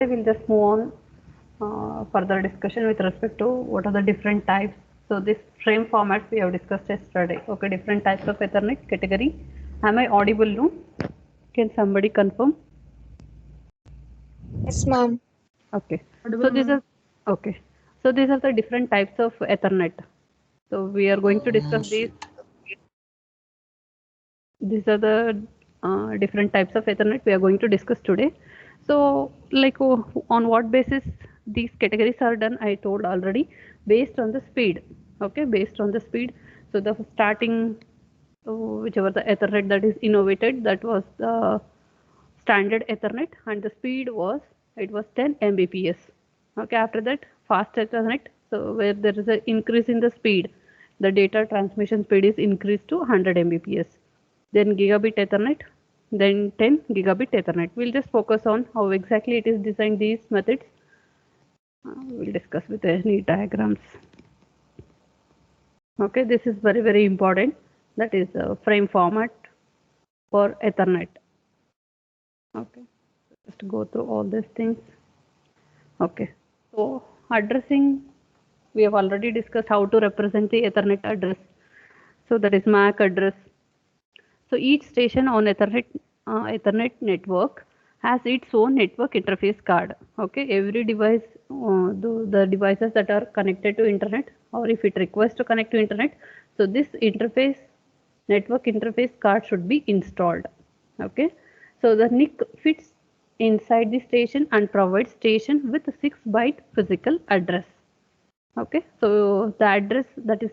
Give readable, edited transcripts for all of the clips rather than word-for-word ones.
We'll just move on further discussion with respect to what are the different types. So this frame formats we have discussed yesterday. Okay, different types of Ethernet category. Am I audible now? Can somebody confirm? Yes, ma'am. Okay. So these are okay. So these are the different types of Ethernet. So we are going to discuss these. These are the different types of Ethernet we are going to discuss today. So, like on what basis these categories are done, I told already, based on the speed. Okay, based on the speed. So the starting, whichever the Ethernet that is innovated, that was the standard Ethernet, and the speed was it was 10 Mbps. Okay, after that fast Ethernet. So where there is an increase in the speed, the data transmission speed is increased to 100 Mbps. Then gigabit Ethernet, then 10 gigabit Ethernet. We'll just focus on how exactly it is designed these methods. We'll discuss with any diagrams. Okay, this is very important. That is a frame format for Ethernet. Okay, just go through all these things. Okay, so addressing, we have already discussed how to represent the Ethernet address. So that is MAC address. So each station on Ethernet network has its own network interface card. Okay, every device, the devices that are connected to internet, or if it requests to connect to internet, so this network interface card should be installed. Okay, so the NIC fits inside the station and provides station with a 6-byte physical address. Okay, so the address that is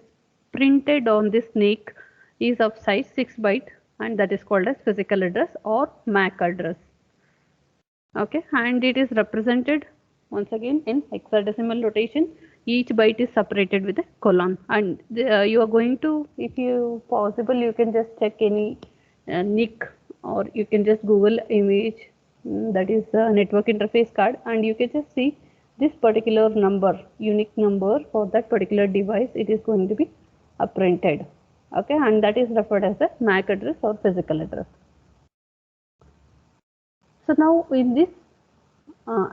printed on this NIC is of size 6 byte, and that is called as physical address or MAC address. Okay, and it is represented once again in hexadecimal notation. Each byte is separated with a colon, and you are going to, if you possible, you can just check any NIC, or you can just Google image, that is network interface card, and you can just see this particular number, unique number for that particular device. It is going to be printed. Okay, and that is referred as a MAC address or physical address. So now in this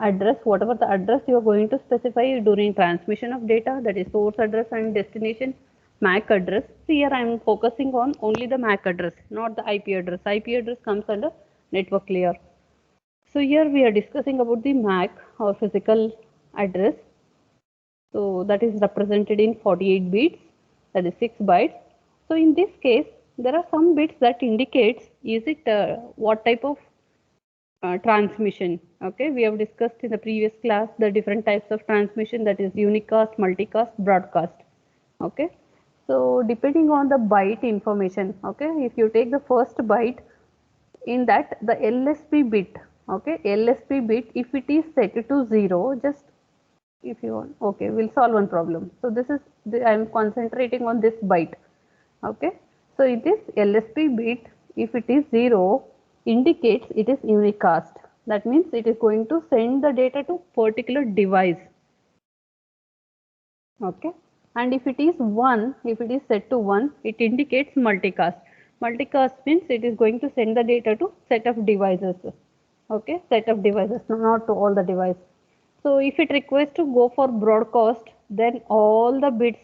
address, whatever the address you are going to specify during transmission of data, that is source address and destination MAC address. Here I am focusing on only the MAC address, not the IP address. IP address comes under network layer. So here we are discussing about the MAC or physical address. So that is represented in 48 bits, that is 6 bytes. So in this case, there are some bits that indicates is it what type of transmission. Okay, we have discussed in the previous class the different types of transmission, that is unicast, multicast, broadcast. Okay, so depending on the byte information, okay, if you take the first byte, in that the LSB bit, okay, LSB bit, if it is set to 0, just if you want, okay, we'll solve one problem. So this is I am concentrating on this byte. Okay, so it is LSB bit, if it is 0, indicates it is unicast. That means it is going to send the data to particular device. Okay, and if it is 1, if it is set to 1, it indicates multicast. Multicast means it is going to send the data to set of devices. Okay, set of devices, not to all the device. So if it requests to go for broadcast, then all the bits,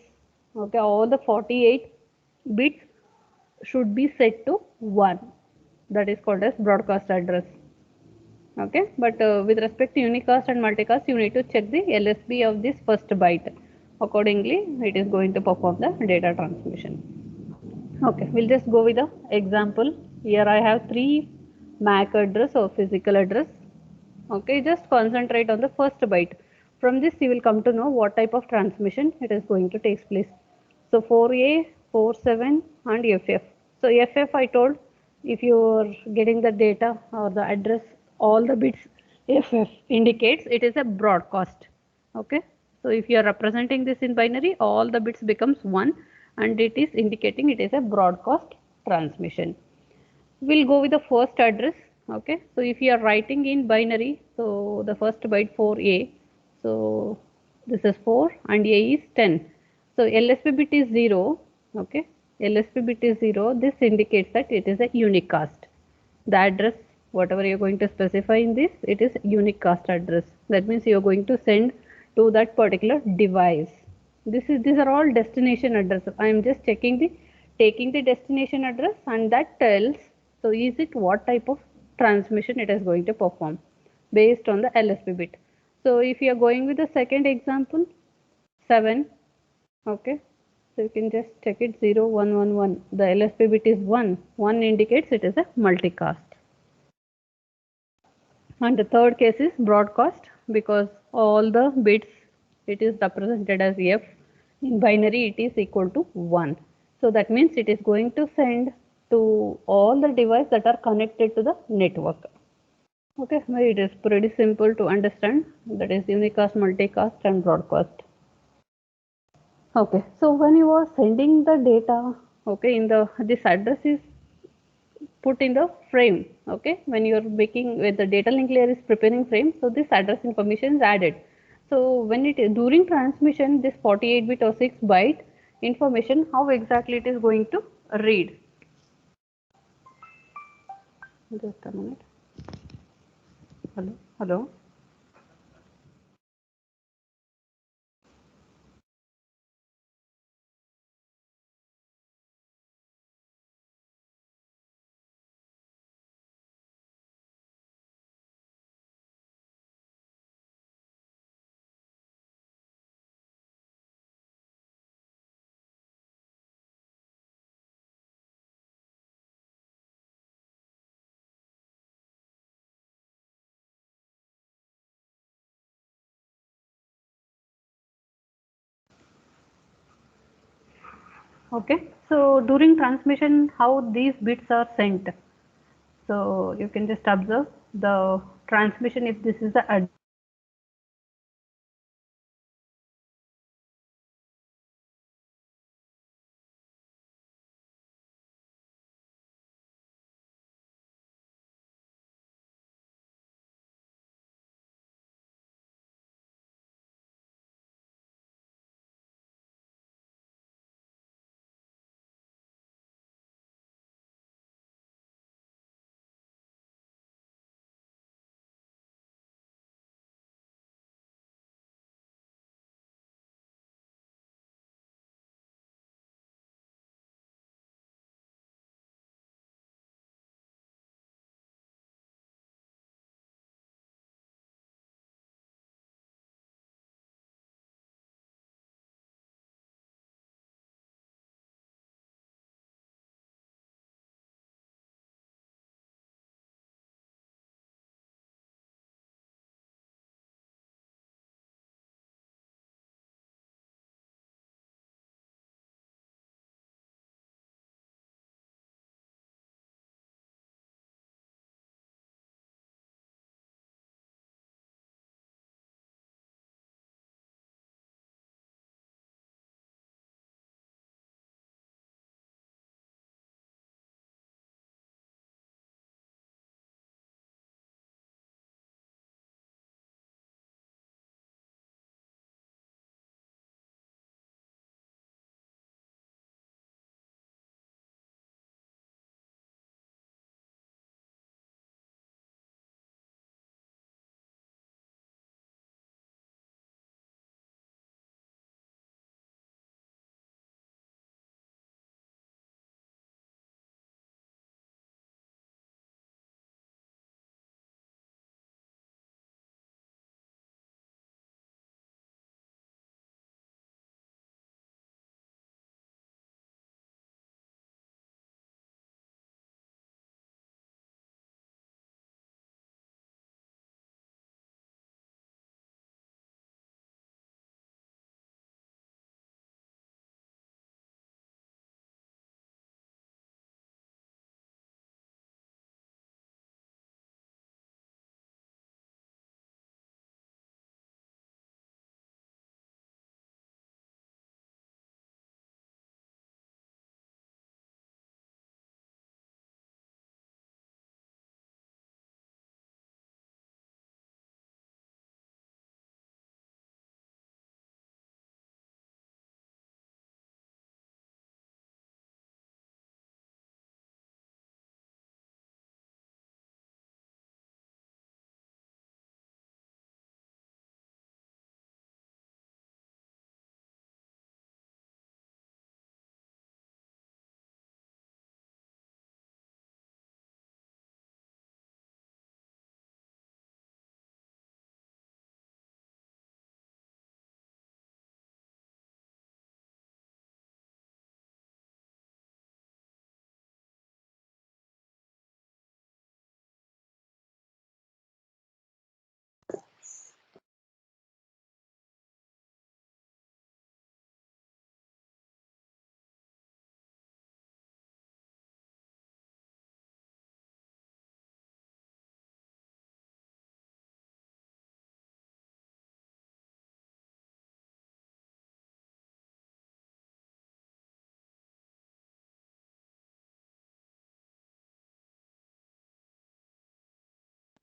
okay, all the 48 bits should be set to 1. That is called as broadcast address. Okay, but with respect to unicast and multicast, you need to check the LSB of this first byte. Accordingly, it is going to perform the data transmission. Okay, we'll just go with the example. Here I have 3 MAC address or physical address. Okay, just concentrate on the first byte. From this, you will come to know what type of transmission it is going to take place. So 4A, 47 and FF. So FF I told, if you are getting the data or the address, all the bits FF indicates it is a broadcast. Okay, so if you are representing this in binary, all the bits becomes 1, and it is indicating it is a broadcast transmission. We'll go with the first address. Okay, so if you are writing in binary, so the first byte 4A, so this is 4 and A is 10. So LSB bit is 0. Okay, LSB bit is 0. This indicates that it is a unicast. The address whatever you're going to specify in this, it is unique cast address. That means you're going to send to that particular device. These are all destination address. I am just taking the destination address, and that tells, so is it what type of transmission it is going to perform based on the LSB bit. So if you are going with the second example, 7, okay, so you can just check it, 0 1 1 1. The LSB bit is 1. 1 indicates it is a multicast. And the third case is broadcast, because all the bits, it is represented as F. In binary it is equal to 1. So that means it is going to send to all the devices that are connected to the network. Okay, well, it is pretty simple to understand. That is unicast, multicast and broadcast. Okay, so when you are sending the data, okay, in the this address is put in the frame. Okay, when you are making, when the data link layer is preparing frame, so this address information is added. So when it is during transmission, this 48-bit or 6-byte information, how exactly it is going to read? Just a minute. Hello, hello. Okay, so during transmission, how these bits are sent? So you can just observe the transmission. If this is the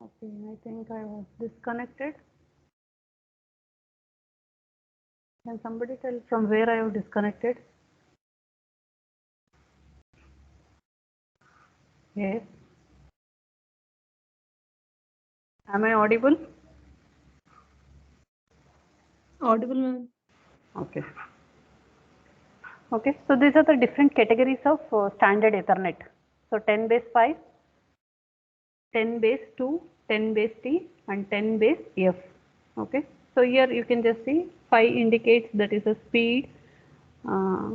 Okay, I think I was disconnected. Can somebody tell from where I have disconnected? Yes. Am I audible? Audible, ma'am. Okay. Okay, so these are the different categories of standard Ethernet. So 10 base 5, 10 base 2, 10 base T and 10 base F. Okay, so here you can just see 5 indicates that is a speed, uh,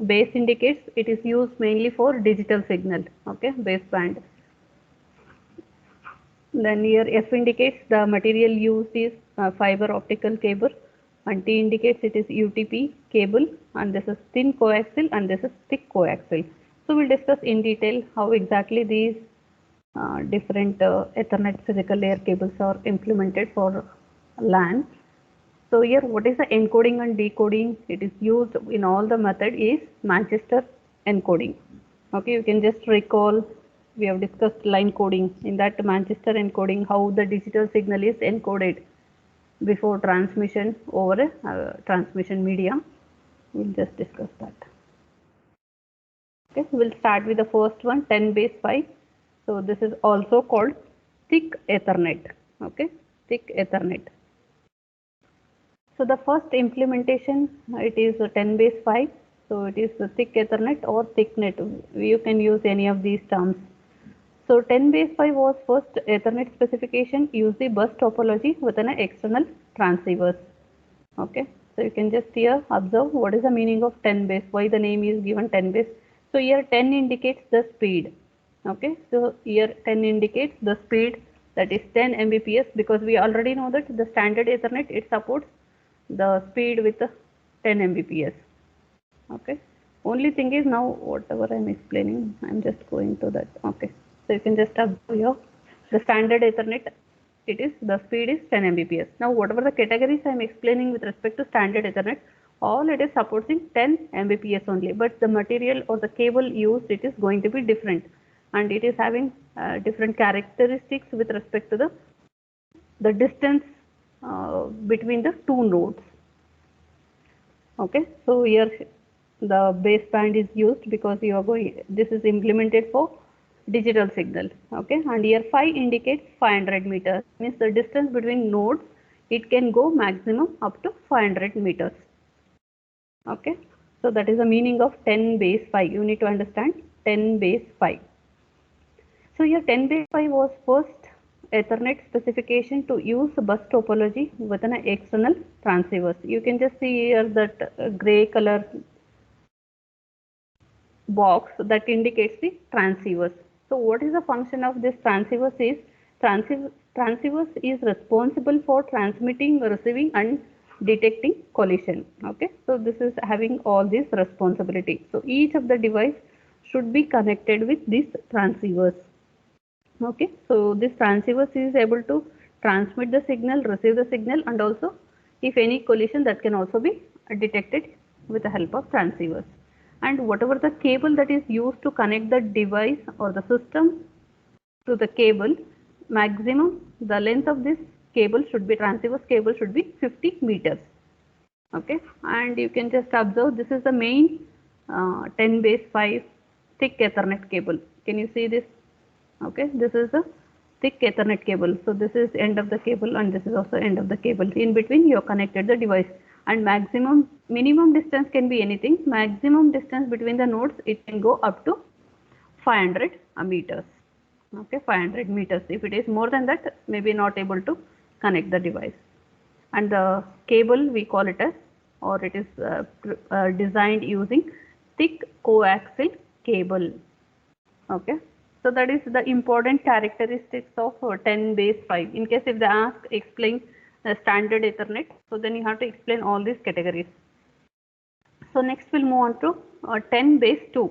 base indicates it is used mainly for digital signal, okay, baseband. Then here F indicates the material used is fiber optical cable, and T indicates it is UTP cable, and this is thin coaxial and this is thick coaxial. So we'll discuss in detail how exactly these different Ethernet physical layer cables are implemented for LAN. So here what is the encoding and decoding? It is used in all the method is Manchester encoding. Okay, you can just recall we have discussed line coding. In that Manchester encoding, how the digital signal is encoded before transmission over a transmission medium. We'll just discuss that. Okay, we'll start with the first one, 10 base 5. So this is also called thick Ethernet. Okay, thick Ethernet. So the first implementation, it is a 10 base 5. So it is a thick Ethernet or thicknet. You can use any of these terms. So 10 base 5 was first Ethernet specification, use the bus topology with an external transceivers. Okay, so you can just here observe what is the meaning of 10 base, why the name is given 10 base. So here 10 indicates the speed. Okay, so here 10 indicates the speed, that is 10 Mbps, because we already know that the standard Ethernet it supports the speed with 10 Mbps. Okay, only thing is now whatever I'm explaining, I'm just going to that. Okay, so you can just observe here the standard Ethernet, it is the speed is 10 Mbps. Now whatever the categories I'm explaining with respect to standard Ethernet, all it is supporting 10 Mbps only, but the material or the cable used it is going to be different, and it is having different characteristics with respect to the distance between the two nodes. Okay, so here the baseband is used because you are going, this is implemented for digital signal. Okay, and here 5 indicates 500 meters, means the distance between nodes it can go maximum up to 500 meters. Okay, so that is the meaning of 10 base 5. You need to understand 10 base 5. So here 10 base 5 was first Ethernet specification to use bus topology with an external transceivers. You can just see here that gray color box that indicates the transceivers. So what is the function of this transceivers is transceivers is responsible for transmitting, receiving and detecting collision. Okay, so this is having all this responsibility. So each of the device should be connected with these transceivers. Okay, so this transceivers is able to transmit the signal, receive the signal, and also if any collision that can also be detected with the help of transceivers. And whatever the cable that is used to connect the device or the system to the cable, maximum the length of this cable should be, transceivers cable should be 50 meters. Okay, and you can just observe this is the main 10 base 5 thick Ethernet cable. Can you see this? Okay, this is the thick Ethernet cable. So this is end of the cable and this is also end of the cable. In between you have connected the device, and minimum distance can be anything. Maximum distance between the nodes it can go up to 500 meters. Okay, 500 meters. If it is more than that, maybe not able to connect the device. And the cable we call it as, or it is designed using thick coaxial cable. Okay, so that is the important characteristics of 10 base 5. In case if they ask explain standard Ethernet, so then you have to explain all these categories. So next we'll move on to 10 base 2.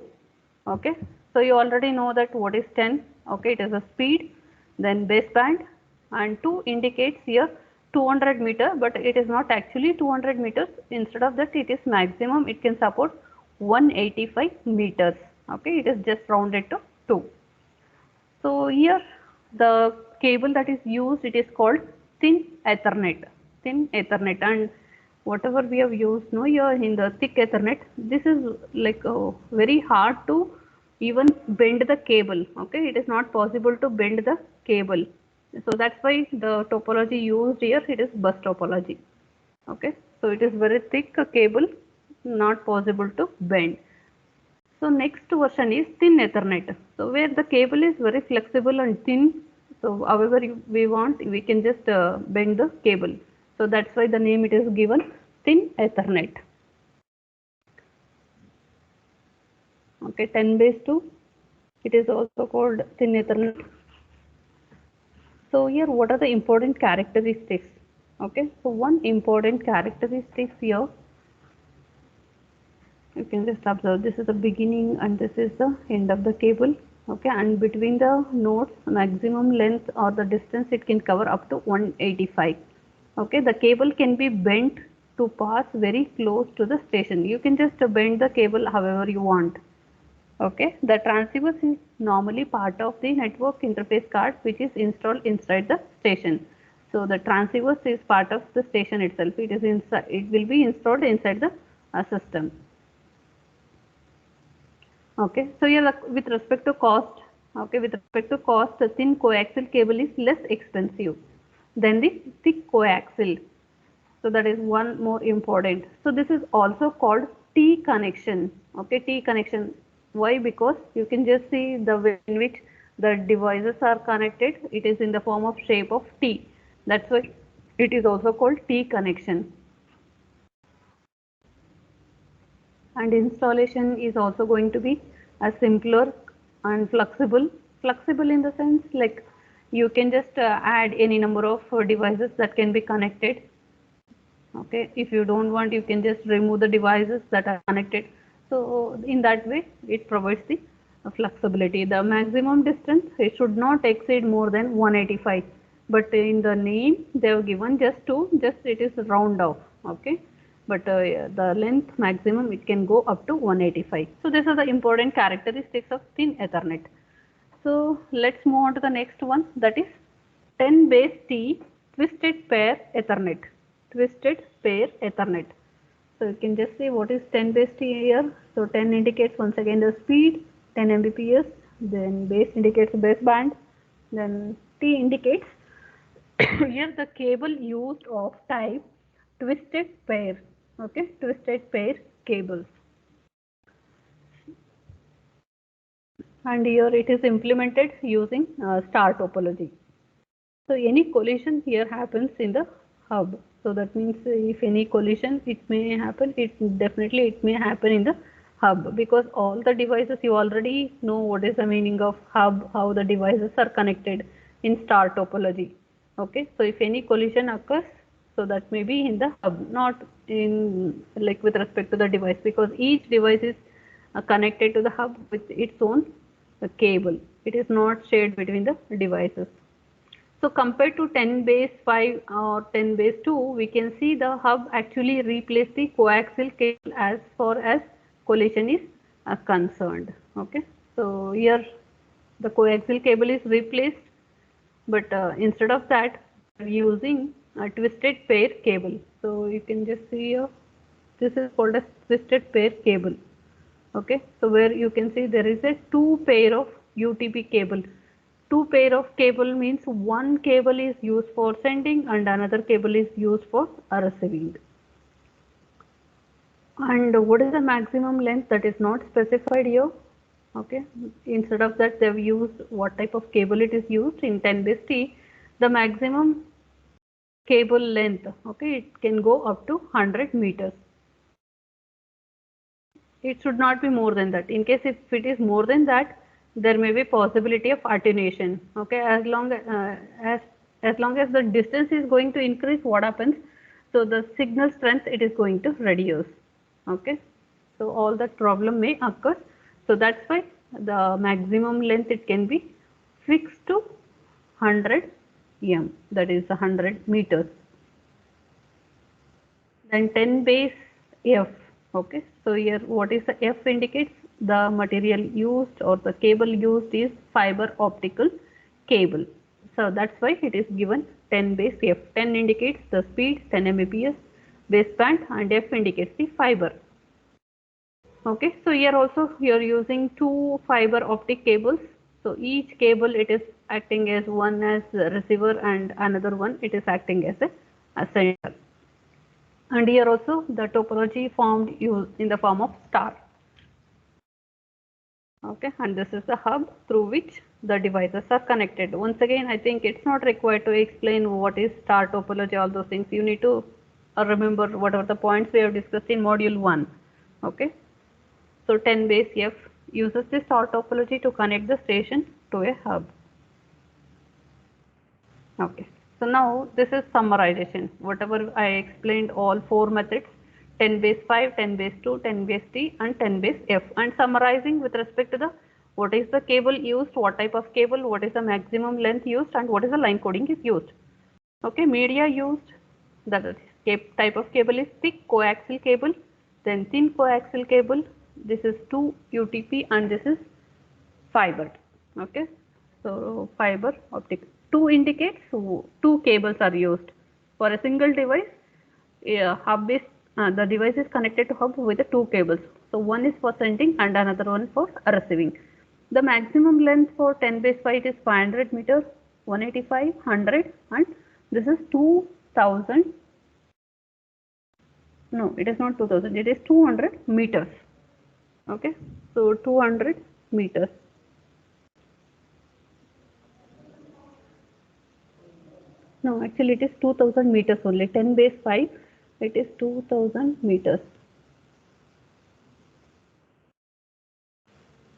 Okay, so you already know that what is 10. Okay, it is a speed, then baseband, and 2 indicates here 200 meter, but it is not actually 200 meters. Instead of that, it is maximum it can support 185 meters. Okay, it is just rounded to 2. So here the cable that is used, it is called thin Ethernet. Thin Ethernet, and whatever we have used no here in the thick Ethernet, this is like very hard to even bend the cable. Okay, it is not possible to bend the cable. So that's why the topology used here, it is bus topology. Okay, so it is very thick cable, not possible to bend. So next version is thin Ethernet. So where the cable is very flexible and thin. So however we want, we can just bend the cable. So that's why the name it is given thin Ethernet. Okay, 10^2. It is also called thin Ethernet. So here, what are the important characteristics? Okay, so one important characteristics here, you can just observe, this is the beginning and this is the end of the cable. Okay, and between the nodes, maximum length or the distance it can cover up to 185. Okay, the cable can be bent to pass very close to the station. You can just bend the cable however you want. Okay, the transceivers is normally part of the network interface card which is installed inside the station. So the transceivers is part of the station itself. It is inside. It will be installed inside the system. Okay, so here with respect to cost, okay, with respect to cost, the thin coaxial cable is less expensive than the thick coaxial. So that is one more important. So this is also called T connection. Okay, T connection. Why? Because you can just see the way in which the devices are connected. It is in the form of shape of T. That's why it is also called T connection. And installation is also going to be a simpler and flexible. Flexible in the sense like you can just add any number of devices that can be connected. Okay, if you don't want, you can just remove the devices that are connected. So in that way it provides the flexibility. The maximum distance, it should not exceed more than 185, but in the name they have given just it is round off. Okay, but the length maximum it can go up to 185. So these are the important characteristics of thin Ethernet. So let's move on to the next one, that is 10^T twisted pair Ethernet. Twisted pair Ethernet. So you can just say what is 10^T here. So 10 indicates once again the speed, 10 Mbps, then base indicates baseband, then T indicates here the cable used of type twisted pair. Okay, twisted pair cables. And here it is implemented using star topology. So any collision here happens in the hub. So that means if any collision it may happen, it may happen in the hub, because all the devices, you already know what is the meaning of hub, how the devices are connected in star topology. Okay, so if any collision occurs, so that may be in the hub, not in like with respect to the device, because each device is connected to the hub with its own cable. It is not shared between the devices. So compared to 10^5 or 10^2, we can see the hub actually replaced the coaxial cable as far as collision is concerned. Okay, so here the coaxial cable is replaced, but instead of that, we are using a twisted pair cable. So you can just see here, this is called as twisted pair cable. Okay, so where you can see there is a two pair of UTP cable. Two pair of cable means one cable is used for sending and another cable is used for receiving. And what is the maximum length, that is not specified here. Okay, instead of that they have used what type of cable it is used in 10^T. The maximum cable length, okay, it can go up to 100 meters. It should not be more than that. In case if it is more than that, there may be possibility of attenuation. Okay, as long as the distance is going to increase, what happens? So the signal strength it is going to reduce. Okay, so all that problem may occur. So that's why the maximum length it can be fixed to 100 m, that is 100 meters. Then 10^F. Okay, so here what is the F indicates? The material used or the cable used is fiber optical cable. So that's why it is given 10 base F. 10 indicates the speed, 10 Mbps baseband, and F indicates the fiber. Okay, so here also you are using two fiber optic cables. So each cable it is acting as one as receiver and another one it is acting as a sender. And here also the topology formed in the form of star. Okay, and this is the hub through which the devices are connected. Once again, I think it's not required to explain what is star topology, all those things. You need to remember whatever the points we have discussed in module 1. Okay, so 10 base F uses the star topology to connect the station to a hub. Okay, so now this is summarization. Whatever I explained, all four methods, 10 base 5, 10 base 2, 10 base T, and 10 base F, and summarizing with respect to the what is the cable used, what type of cable, what is the maximum length used, and what is the line coding is used. Okay, media used, that type of cable is thick coaxial cable, then thin coaxial cable. This is 2 UTP and this is fiber. Okay, so fiber optic. 2 indicates two cables are used for a single device. Hub is the device is connected to hub with the two cables. So one is for sending and another one for receiving. The maximum length for 10 base 5 is 500 meters, 185, 100, and this is 2000. No, it is not 2000. It is 200 meters. Okay, so 200 meters. No, actually it is 2000 meters only. 10 base 5, it is 2000 meters.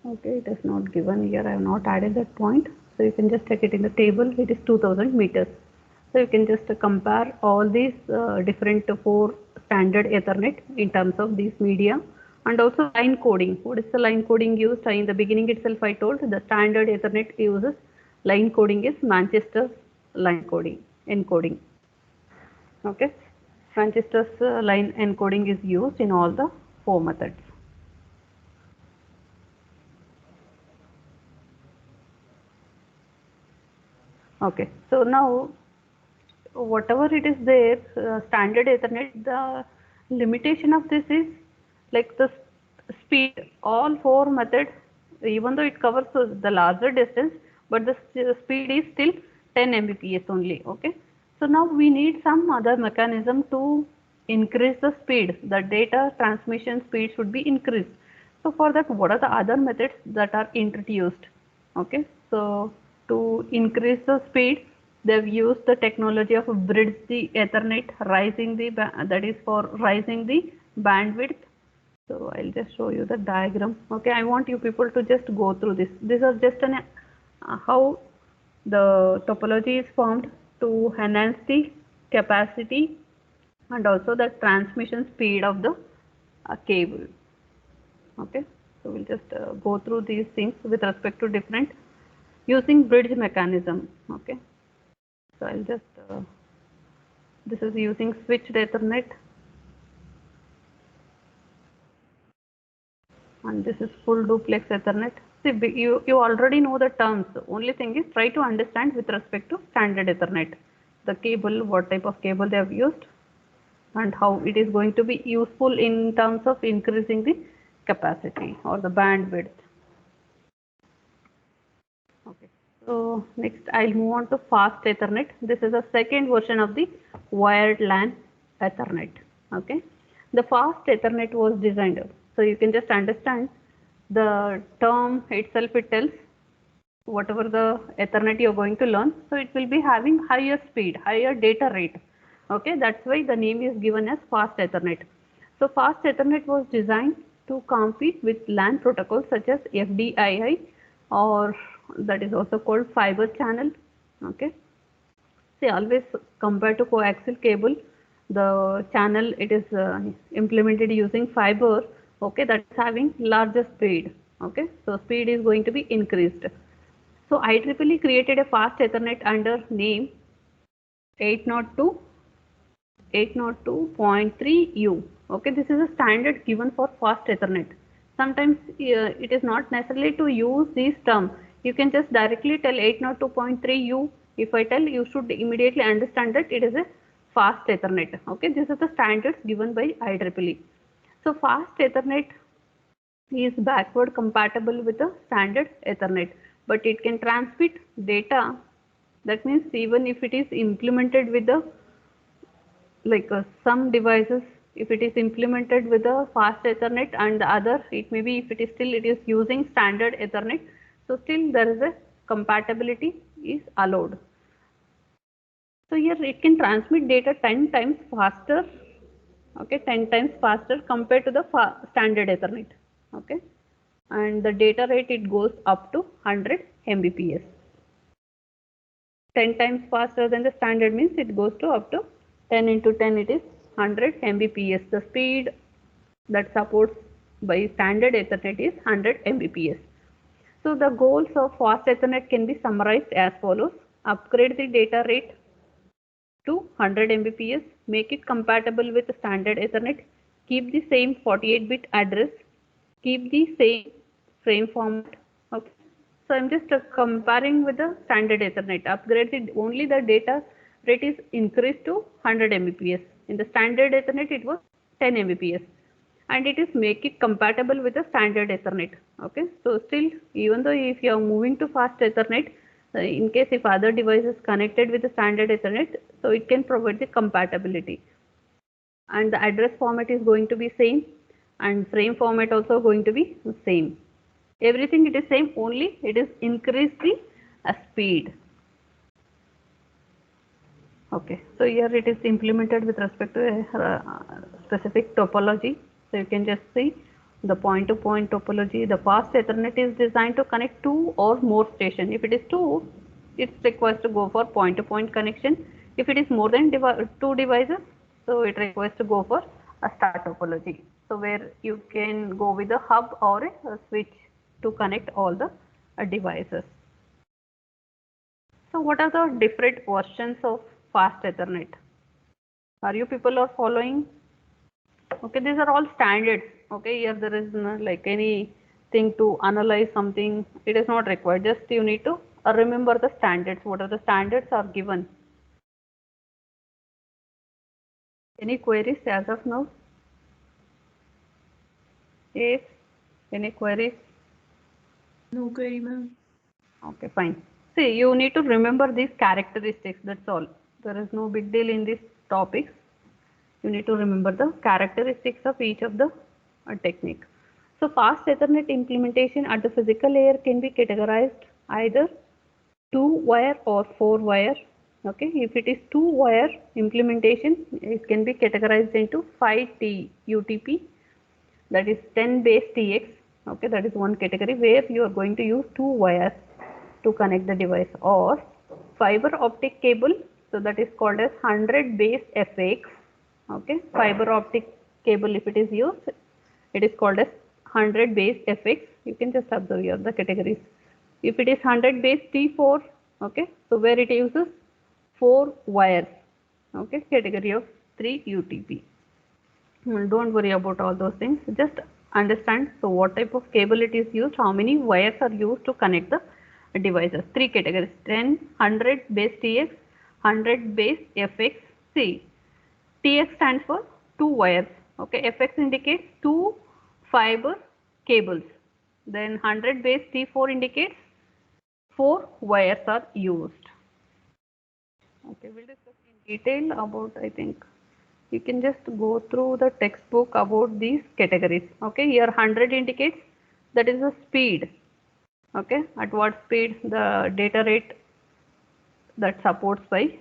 Okay, it is not given here. I have not added that point. So you can just check it in the table. It is 2000 meters. So you can just compare all these different 4 standard Ethernet in terms of these media and also line coding. What is the line coding used? In the beginning itself I told the standard Ethernet uses line coding is Manchester's line coding encoding. Okay, Manchester's line encoding is used in all the 4 methods. Okay, so now whatever it is there, standard Ethernet, the limitation of this is like the speed. All 4 methods, even though it covers the larger distance, but the speed is still 10 Mbps only. Okay, so now we need some other mechanism to increase the speed. The data transmission speed should be increased. So for that, what are the other methods that are introduced? Okay, so to increase the speed, they've used the technology of bridge the Ethernet, rising the that is for rising the bandwidth. So I'll just show you the diagram. Okay, I want you people to just go through this. These are just an how the topology is formed to enhance the capacity and also the transmission speed of the cable. Okay, so we'll just go through these things with respect to different using bridge mechanism. Okay, so I'll just this is using switched Ethernet and this is full duplex Ethernet. See, you already know the terms. The only thing is try to understand with respect to standard Ethernet, the cable, what type of cable they have used and how it is going to be useful in terms of increasing the capacity or the bandwidth. Okay, so next I'll move on to fast Ethernet. This is a second version of the wired LAN Ethernet. Okay, the fast Ethernet was designed. So you can just understand the term itself. It tells whatever the Ethernet you're going to learn. So it will be having higher speed, higher data rate. Okay, that's why the name is given as fast Ethernet. So fast Ethernet was designed to compete with LAN protocols such as FDII, or that is also called fiber channel. Okay, see, always compared to coaxial cable, the channel it is implemented using fiber. Okay, that's having larger speed. Okay, so speed is going to be increased. So IEEE created a fast Ethernet under name 802.3U. Okay, this is a standard given for fast Ethernet. Sometimes it is not necessary to use this term. You can just directly tell 802.3U If I tell, you should immediately understand that it is a fast Ethernet. Okay, these are the standards given by IEEE. So fast Ethernet is backward compatible with the standard Ethernet, but it can transmit data. That means even if it is implemented with the some devices, if it is implemented with a fast Ethernet, and the other, it may be, if it is still it is using standard Ethernet, so still there is a compatibility is allowed. So here it can transmit data 10 times faster, okay, 10 times faster compared to the standard Ethernet, okay, and the data rate, it goes up to 100 Mbps. 10 times faster than the standard means it goes to up to 10 into 10, it is 100 Mbps. The speed that supports by standard Ethernet is 100 Mbps. So the goals of fast Ethernet can be summarized as follows. Upgrade the data rate to 100 Mbps, make it compatible with standard Ethernet, keep the same 48-bit address, keep the same frame format. Okay. So I'm just comparing with the standard Ethernet. Upgraded, only the data rate is increased to 100 Mbps. In the standard Ethernet, it was 10 Mbps. And it is make it compatible with the standard Ethernet. Okay. So still, even though if you are moving to fast Ethernet, in case if other devices connected with the standard Ethernet, so it can provide the compatibility. And the address format is going to be same, and frame format also going to be same. Everything it is same, only it is increase the speed. Okay, so here it is implemented with respect to a specific topology. So you can just see the point-to-point topology. The fast Ethernet is designed to connect two or more stations. If it is two, it requires to go for point-to-point connection. If it is more than two devices, so it requires to go for a star topology. So where you can go with a hub or a switch to connect all the devices. So what are the different versions of fast Ethernet? Are you people are following? Okay, these are all standards. Okay, here there is no, like anything to analyze something. It is not required. Just you need to remember the standards. What are the standards are given? Any queries as of now? Yes. Any queries? No query, ma'am. Okay, fine. See, you need to remember these characteristics. That's all. There is no big deal in these topics. You need to remember the characteristics of each of the technique. So fast Ethernet implementation at the physical layer can be categorized either 2-wire or 4-wire. Okay, if it is 2-wire implementation, it can be categorized into 5T UTP, that is 10 base TX. Okay, that is one category where you are going to use 2 wires to connect the device, or fiber optic cable, so that is called as 100 base FX. Okay, fiber optic cable, if it is used, it is called as 100 base FX. You can just observe here the categories. If it is 100 base T4, okay, so where it uses 4 wires, okay, category of 3 UTP. Don't worry about all those things, just understand so what type of cable it is used, how many wires are used to connect the devices. 3 categories: 10, 100 base TX, 100 base FX. See, TX stands for 2 wires, okay, FX indicates 2 fiber cables, then 100 base T4 indicates 4 wires are used. Okay, we'll discuss in detail about, I think you can just go through the textbook about these categories. Okay, here 100 indicates that is the speed. Okay, at what speed the data rate that supports by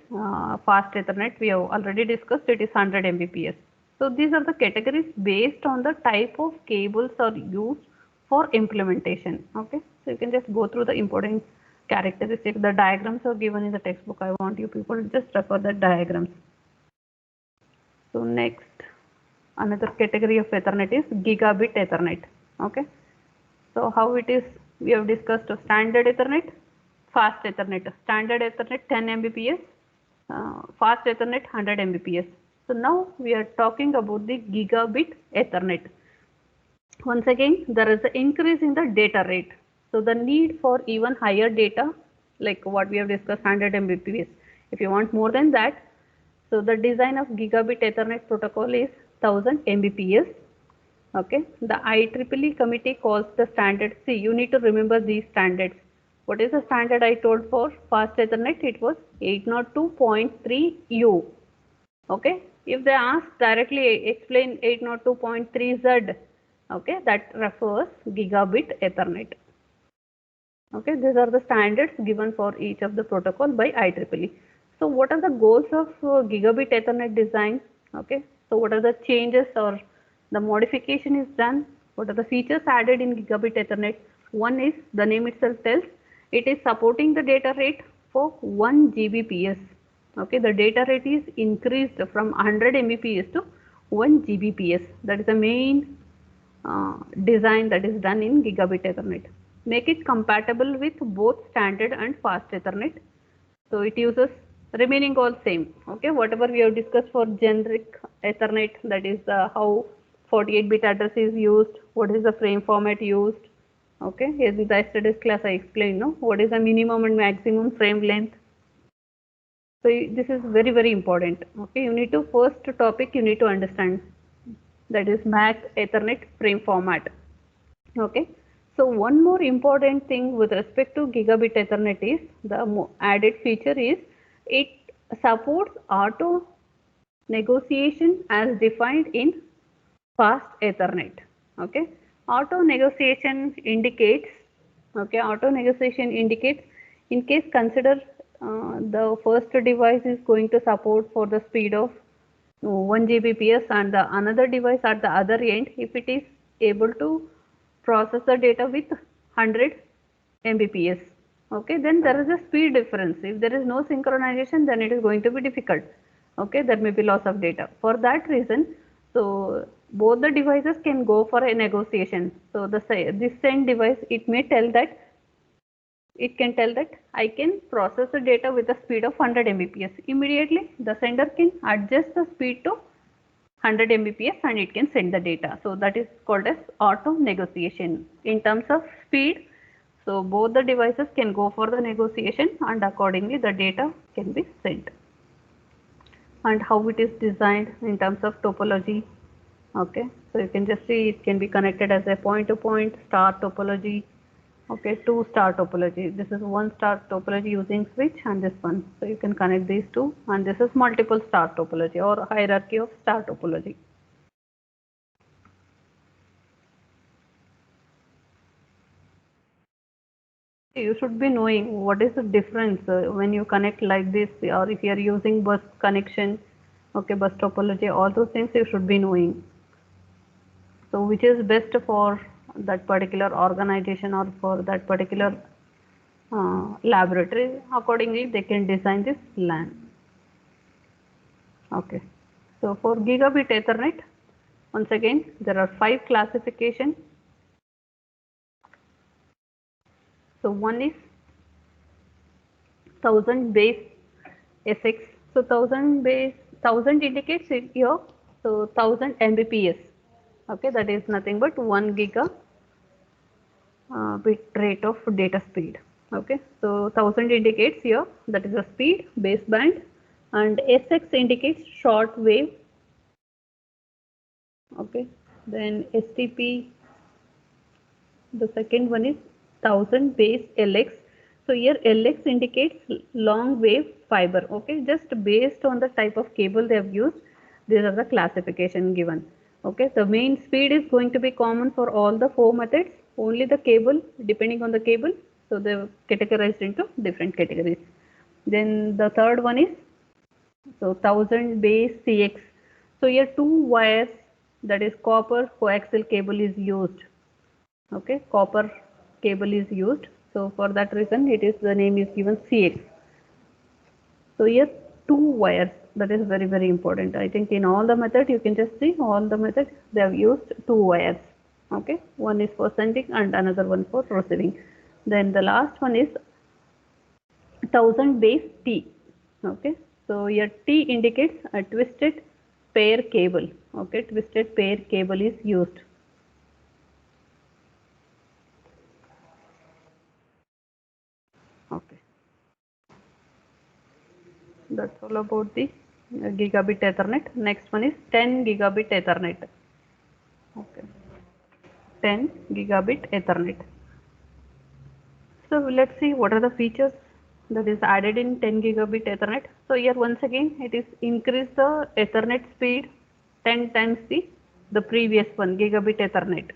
fast Ethernet, we have already discussed, it is 100 Mbps. So these are the categories based on the type of cables are used for implementation. Okay, so you can just go through the important characteristics. The diagrams are given in the textbook. I want you people to just refer the diagrams. So next, another category of Ethernet is gigabit Ethernet. Okay, so how it is, we have discussed standard Ethernet, fast Ethernet. Standard Ethernet 10 Mbps, fast Ethernet 100 Mbps. So now we are talking about the gigabit Ethernet. Once again, there is an increase in the data rate. So the need for even higher data like what we have discussed, 100 Mbps. If you want more than that, so the design of gigabit Ethernet protocol is 1000 Mbps. Okay, the IEEE committee calls the standard. See, you need to remember these standards. What is the standard I told for fast Ethernet? It was 802.3U. Okay, if they ask directly explain 802.3Z, okay, that refers gigabit Ethernet. Okay, these are the standards given for each of the protocol by IEEE. So what are the goals of gigabit Ethernet design? Okay, so what are the changes or the modification is done? What are the features added in gigabit Ethernet? One is, the name itself tells, it is supporting the data rate for 1 Gbps. Okay, the data rate is increased from 100 Mbps to 1 Gbps. That is the main design that is done in gigabit Ethernet. Make it compatible with both standard and fast Ethernet. So it uses remaining all same. Okay, whatever we have discussed for generic Ethernet, that is how 48-bit address is used, what is the frame format used. Okay, here in the yesterday's class I explained, no, what is the minimum and maximum frame length. So this is very, very important. Okay, you need to, first topic you need to understand, that is MAC Ethernet frame format. Okay, so one more important thing with respect to gigabit Ethernet is, the added feature is, it supports auto negotiation as defined in fast Ethernet. Okay, auto negotiation indicates, okay, auto negotiation indicates, in case consider the first device is going to support for the speed of 1 Gbps and the another device at the other end, if it is able to process the data with 100 Mbps, okay, then there is a speed difference. If there is no synchronization, then it is going to be difficult. Okay, there may be loss of data. For that reason, so both the devices can go for a negotiation. So this send device, it may tell that, it can tell that I can process the data with a speed of 100 Mbps. Immediately the sender can adjust the speed to 100 Mbps and it can send the data. So that is called as auto negotiation. In terms of speed, so both the devices can go for the negotiation and accordingly the data can be sent. And how it is designed in terms of topology. Okay, so you can just see it can be connected as a point-to-point star topology. Okay, two star topology. This is one star topology using switch and this one. So you can connect these two, and this is multiple star topology or hierarchy of star topology. You should be knowing what is the difference when you connect like this, or if you are using bus connection, okay, bus topology, all those things you should be knowing. So which is best for that particular organization or for that particular laboratory, accordingly they can design this LAN. Okay, so for gigabit Ethernet, once again there are 5 classifications. So one is 1000 base SX. So 1000 base, 1000 indicates here, so 1000 Mbps. Okay, that is nothing but 1 giga bit rate of data speed. Okay, so 1000 indicates here, that is a speed baseband, and SX indicates short wave. Okay, then STP, the second one is 1000 base LX. So here LX indicates long wave fiber. Okay, just based on the type of cable they have used, these are the classification given. Okay, the main speed is going to be common for all the 4 methods. Only the cable, depending on the cable, so they are categorized into different categories. Then the third one is, so 1000 base CX. So here 2 wires, that is copper coaxial cable is used. Okay, copper cable is used. So for that reason, it is, the name is given CX. So here 2 wires, that is very, very important. I think in all the method you can just see, all the methods they have used 2 wires. Okay, one is for sending and another one for receiving. Then the last one is 1000 base T. Okay, so here T indicates a twisted pair cable. Okay, twisted pair cable is used. Okay, that's all about the gigabit Ethernet. Next one is 10 gigabit Ethernet. Okay, 10 gigabit Ethernet. So let's see what are the features that is added in 10 gigabit Ethernet. So here once again it is increase the Ethernet speed 10 times the previous one, gigabit Ethernet.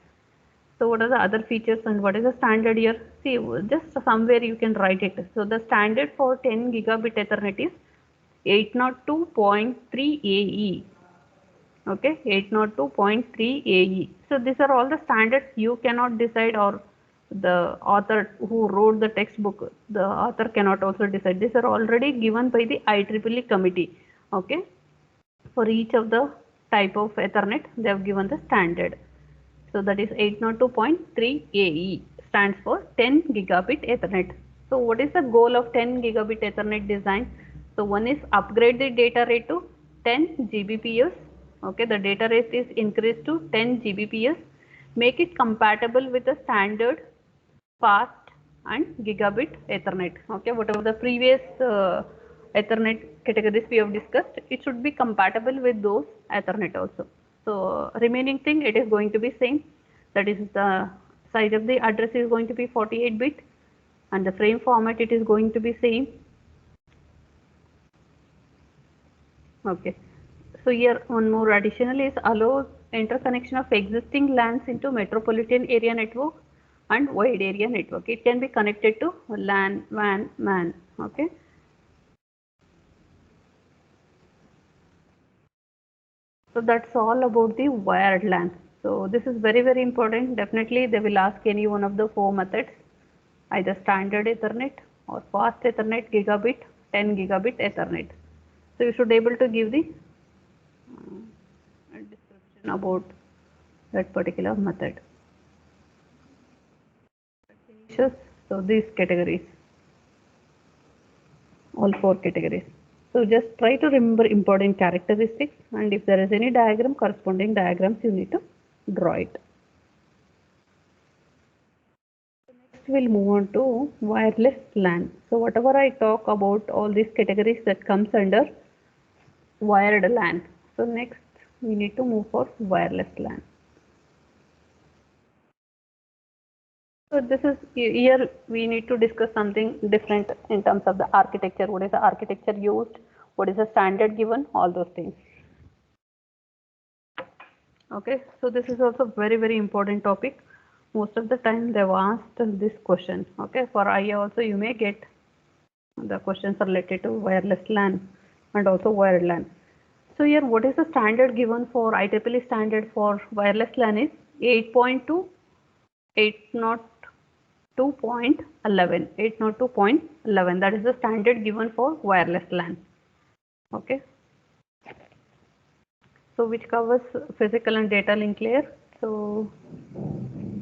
So what are the other features and what is the standard here? See, just somewhere you can write it. So the standard for 10 gigabit Ethernet is 802.3 AE. Okay, 802.3 AE. So these are all the standards. You cannot decide, or the author who wrote the textbook, the author cannot also decide. These are already given by the IEEE committee. Okay, for each of the type of Ethernet, they have given the standard. So that is 802.3 AE, stands for 10 gigabit Ethernet. So what is the goal of 10 gigabit Ethernet design? So one is upgrade the data rate to 10 Gbps. Okay, the data rate is increased to 10 Gbps. Make it compatible with the standard fast and gigabit Ethernet. Okay, whatever the previous Ethernet categories we have discussed, it should be compatible with those Ethernet also. So remaining thing, it is going to be same. That is the size of the address is going to be 48 bit and the frame format it is going to be same. Okay. So here one more additional is allows interconnection of existing LANs into metropolitan area network and wide area network. It can be connected to LAN, WAN, MAN. Okay. So that's all about the wired LAN. So this is very, very important. Definitely they will ask any one of the four methods, either standard Ethernet or fast Ethernet, gigabit, 10 gigabit Ethernet. So you should be able to give the description about that particular method. So these categories, all four categories. So just try to remember important characteristics, and if there is any diagram, corresponding diagrams you need to draw it. Next we'll move on to wireless LAN. So whatever I talk about, all these categories that comes under wired LAN. So next we need to move for wireless LAN. So this is here we need to discuss something different in terms of the architecture. What is the architecture used? What is the standard given? All those things. Okay, so this is also very, very important topic. Most of the time they've asked this question. Okay, for IA also you may get the questions related to wireless LAN and also wired LAN. So here what is the standard given for IEEE standard for wireless LAN is 8.2, 802.11, 802.11. That is the standard given for wireless LAN. Okay. So which covers physical and data link layer. So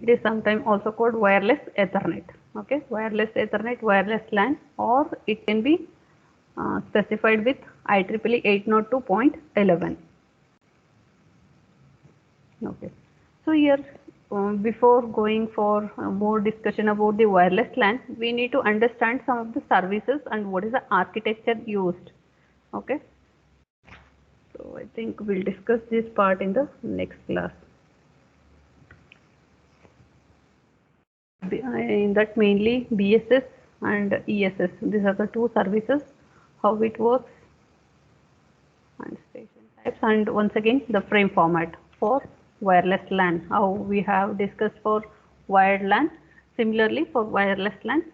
it is sometimes also called wireless Ethernet. Okay, wireless Ethernet, wireless LAN, or it can be specified with IEEE 802.11. Okay, so here before going for more discussion about the wireless LAN, we need to understand some of the services and what is the architecture used. Okay, so I think we'll discuss this part in the next class. In that mainly BSS and ESS, these are the two services, how it works and station types, and once again the frame format for wireless LAN, how we have discussed for wired LAN. Similarly for wireless LAN,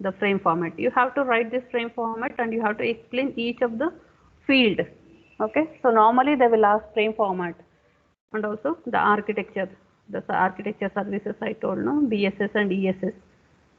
the frame format, you have to write this frame format and you have to explain each of the field. Okay, so normally they will ask frame format and also the architecture. The architecture services I told, no, BSS and ESS.